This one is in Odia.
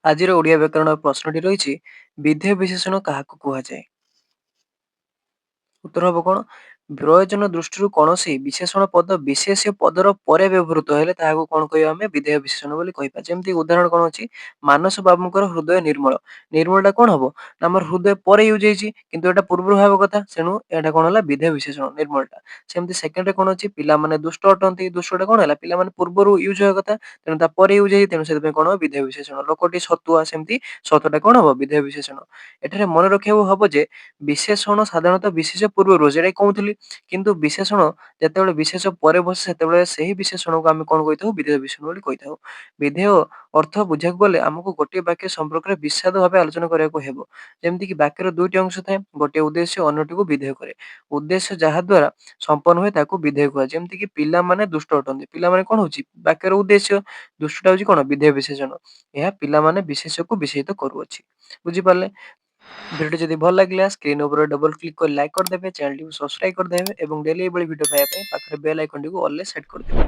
ଆଜିର ଓଡ଼ିଆ ବ୍ୟାକରଣ ପ୍ରଶ୍ନଟି ରହିଛି ବିଧେୟ ବିଶେଷଣ କାହାକୁ କୁହାଯାଏ? ଉତ୍ତର ହବ କଣ? ପ୍ରୟୋଜନ ଦୃଷ୍ଟିରୁ କୌଣସି ବିଶେଷଣ ପଦ ବିଶେଷ୍ୟ ପଦର ପରେ ବ୍ୟବହୃତ ହେଲେ ତାହାକୁ କଣ କହିବା ଆମେ ବିଧେୟ ବିଶେଷଣ ବୋଲି କହିବା। ଯେମିତି ଉଦାହରଣ କଣ ଅଛି? ମାନସ ବାବୁଙ୍କର ହୃଦୟ ନିର୍ମଳ। ନିର୍ମଳଟା କଣ ହବ? ନା ଆମର ହୃଦୟ ପରେ ୟୁଜ୍ ହେଇଛି କିନ୍ତୁ ଏଟା ପୂର୍ବରୁ ହେବା କଥା। ତେଣୁ ଏଟା କଣ ହେଲା ବିଧେୟ ବିଶେଷଣ ନିର୍ମଳଟା। ସେମିତି ସେକେଣ୍ଡରେ କଣ ଅଛି? ପିଲାମାନେ ଦୁଷ୍ଟ ଅଟନ୍ତି। ଦୁଷ୍ଟଟା କଣ ହେଲା? ପିଲାମାନେ ପୂର୍ବରୁ ୟୁଜ୍ ହେବା କଥା। ତେଣୁ ତା ପରେ ୟୁଜ୍ ହେଇଛି। ତେଣୁ ସେଥିପାଇଁ କଣ ହବ? ବିଧେୟ ବିଶେଷଣ। ଲୋକଟି ସତୁଆ ସେମିତି ସତଟା କଣ ହବ? ବିଧେୟ ବିଶେଷଣ। ଏଠାରେ ମନେ ରଖିବାକୁ ହବ ଯେ ବିଶେଷଣ ସାଧାରଣତଃ ବିଶେଷ ପୂର୍ବରୁ ସେଇଟା କହୁଥିଲି। କିନ୍ତୁ ବିଶେଷଣ ଯେତେବେଳେ ବିଶେଷ ପରେ ବସେ ସେତେବେଳେ ସେହି ବିଶେଷଣକୁ ଆମେ କଣ କହିଥାଉ? ବିଧେୟ ବିଶେଷଣ ବୋଲି କହିଥାଉ। ବିଧେୟ ଅର୍ଥ ବୁଝିବାକୁ ଗଲେ ଆମକୁ ଗୋଟିଏ ବାକ୍ୟ ସମ୍ପର୍କରେ ବିଷାଦ ଭାବେ ଆଲୋଚନା କରିବାକୁ ହେବ। ଯେମିତିକି ବାକ୍ୟର ଦୁଇଟି ଅଂଶ ଥାଏ। ଗୋଟିଏ ଉଦ୍ଦେଶ୍ୟ ଅନ୍ୟଟିକୁ ବିଧେୟ କରେ। ଉଦ୍ଦେଶ୍ୟ ଯାହା ଦ୍ୱାରା ସମ୍ପନ୍ନ ହୁଏ ତାକୁ ବିଧେୟ କୁହାଯାଏ। ଯେମିତିକି ପିଲାମାନେ ଦୁଷ୍ଟ ଅଟନ୍ତି। ପିଲାମାନେ କଣ ହଉଛି? ବାକ୍ୟର ଉଦ୍ଦେଶ୍ୟ। ଦୁଷ୍ଟଟା ହଉଛି କଣ? ବିଧେୟ ବିଶେଷଣ। ଏହା ପିଲାମାନେ ବିଶେଷ୍ୟକୁ ବିଷୟିତ କରୁଅଛି। ବୁଝିପାରିଲେ? ଭିଡିଓଟି ଯଦି ଭଲ ଲାଗିଲା ସ୍କ୍ରିନ୍ ଉପରେ ଡବଲ କ୍ଲିକ୍ କରି ଲାଇକ୍ କରିଦେବେ, ଚ୍ୟାନେଲଟିକୁ ସବସ୍କ୍ରାଇब କରିଦେବେ ଏବଂ ଡେଲି ଏଭଳି ଭିଡିଓ ପାଇବା ପାଇଁ ପାଖରେ ବେଲ୍ ଆଇକନଟିକୁ ଅଲରେ ସେଟ୍ କରିଦେବେ।